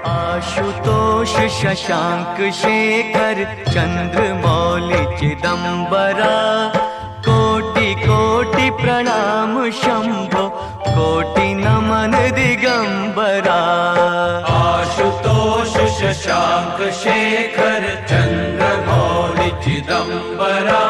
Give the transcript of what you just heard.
आशुतोष शशांक शेखर चंद्रमौलि चिदंबरा, कोटि कोटि प्रणाम शंभो, कोटि नमन दिगंबरा। आशुतोष शशांक शेखर चंद्रमौलि चिदंबरा,